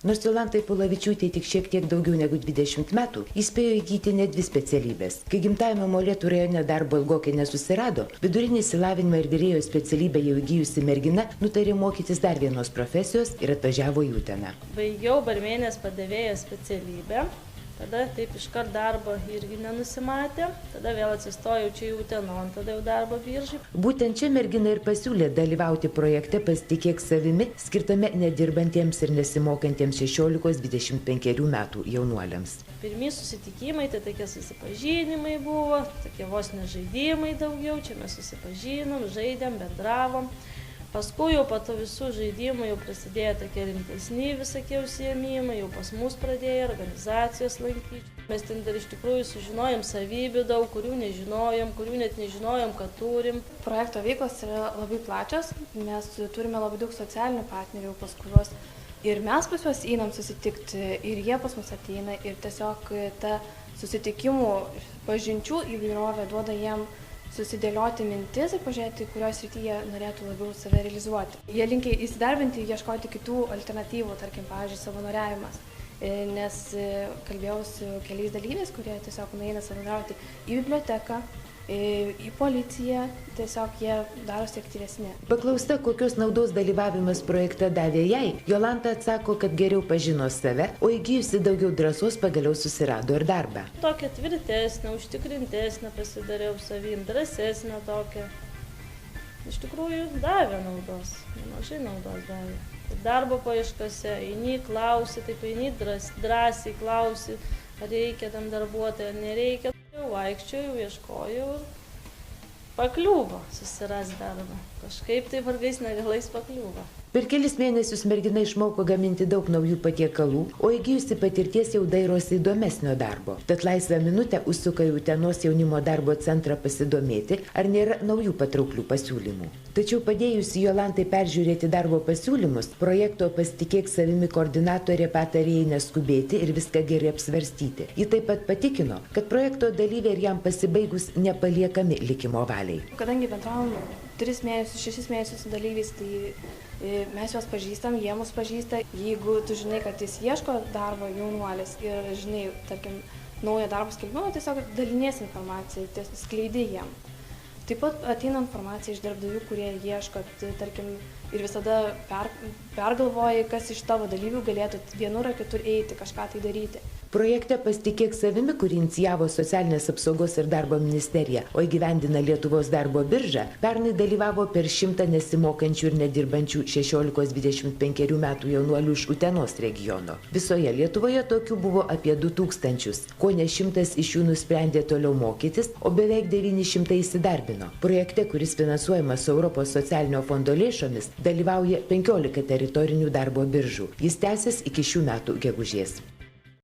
Nors Jolantai Pulavičiūtei tik šiek tiek daugiau negu 20 metų, jis spėjo įgyti net 2 specialybės. Kai gimtajame Molėtų rajone darbo ilgokai nesusirado, vidurinį išsilavinimą ir virėjo specialybę jau įgijusi mergina nutarė mokytis dar vienos profesijos ir atvažiavo į Uteną. Baigiau barmenės padavėjo specialybę. Tada taip iškart darbo irgi nenusimatė, tada vėl atsistojau čia į Utenon, tada jau darbo biržai. Būtent čia mergina ir pasiūlė dalyvauti projekte Pasitikėk savimi, skirtame nedirbantiems ir nesimokantiems 16-25 metų jaunuoliams. Pirmi susitikimai, tai tokie susipažinimai buvo, tokie vos nežaidimai daugiau, čia mes susipažinom, žaidėm, bendravom. Paskui jau po to visų žaidimų jau prasidėjo tokie rimtesni visokie užsiėmimai, jau pas mus pradėjo organizacijos lankyti. Mes ten dar iš tikrųjų sužinojom savybių daug, kurių nežinojom, kurių net nežinojom, kad turim. Projekto veiklos yra labai plačios, mes turime labai daug socialinių partnerių, pas kuriuos ir mes pas juos einam susitikti, ir jie pas mus ateina, ir tiesiog ta susitikimų pažinčių įvairovė duoda jiem susidėlioti mintis ir pažiūrėti, kurios srityje norėtų labiau save realizuoti. Jie linkia įsidarbinti, ieškoti kitų alternatyvų, tarkim, pavyzdžiui, savanoriavimas. Nes kalbėjau su keliais dalyviais, kurie tiesiog nueina savanoriauti į biblioteką, į policiją, tiesiog jie darosi aktyvesni. Paklausta, kokios naudos dalyvavimas projekte davė jai, Jolanta atsako, kad geriau pažino save, o įgijusi daugiau drąsos pagaliau susirado ir darbą. Tokia tvirtesnė, užtikrintesnė pasidariau savim, drąsesnė tokia. Iš tikrųjų davė naudos, nemažai naudos davė. Darbo paieškose, eini, klausi, taip eini drąsiai klausi, ar reikia tam darbuotojai, ar nereikia. Vaikščiojau, ieškojau ir pakliuvo susirasti darbą. Kažkaip tai vargais negalais pakliuvo. Per kelis mėnesius mergina išmoko gaminti daug naujų patiekalų, o įgijusi patirties jau dairosi įdomesnio darbo. Tad laisvą minutę užsuka į Utenos jaunimo darbo centrą pasidomėti, ar nėra naujų patrauklių pasiūlymų. Tačiau padėjusi Jolantai peržiūrėti darbo pasiūlymus, projekto Pasitikėk savimi koordinatorė patarė jai neskubėti ir viską gerai apsvarstyti. Ji taip pat patikino, kad projekto dalyviai ir jam pasibaigus nepaliekami likimo valiai. Kadangi bendravom 3 mėnesius, 6 mėnesius su dalyviais, tai mes juos pažįstam, jie mus pažįsta. Jeigu tu žinai, kad jis ieško darbo jaunuolis ir žinai, tarkim, naują darbo skelbimą, tiesiog daliniesi informaciją, tiesiog skleidi jiem. Taip pat ateina informacija iš darbdavių, kurie ieško, tarkim, ir visada pergalvoji, kas iš tavo dalyvių galėtų vienur ar kitur eiti, kažką tai daryti. Projekte Pasitikėk savimi, kurį inicijavo Socialinės apsaugos ir darbo ministerija, o įgyvendina Lietuvos darbo birža, pernai dalyvavo per 100 nesimokančių ir nedirbančių 16-25 metų jaunuolių iš Utenos regiono. Visoje Lietuvoje tokių buvo apie 2000, kone 100 iš jų nusprendė toliau mokytis, o beveik 900 įsidarbino. Projekte, kuris finansuojamas Europos socialinio fondo lėšomis, dalyvauja 15 teritorinių darbo biržų. Jis tęsis iki šių metų gegužės.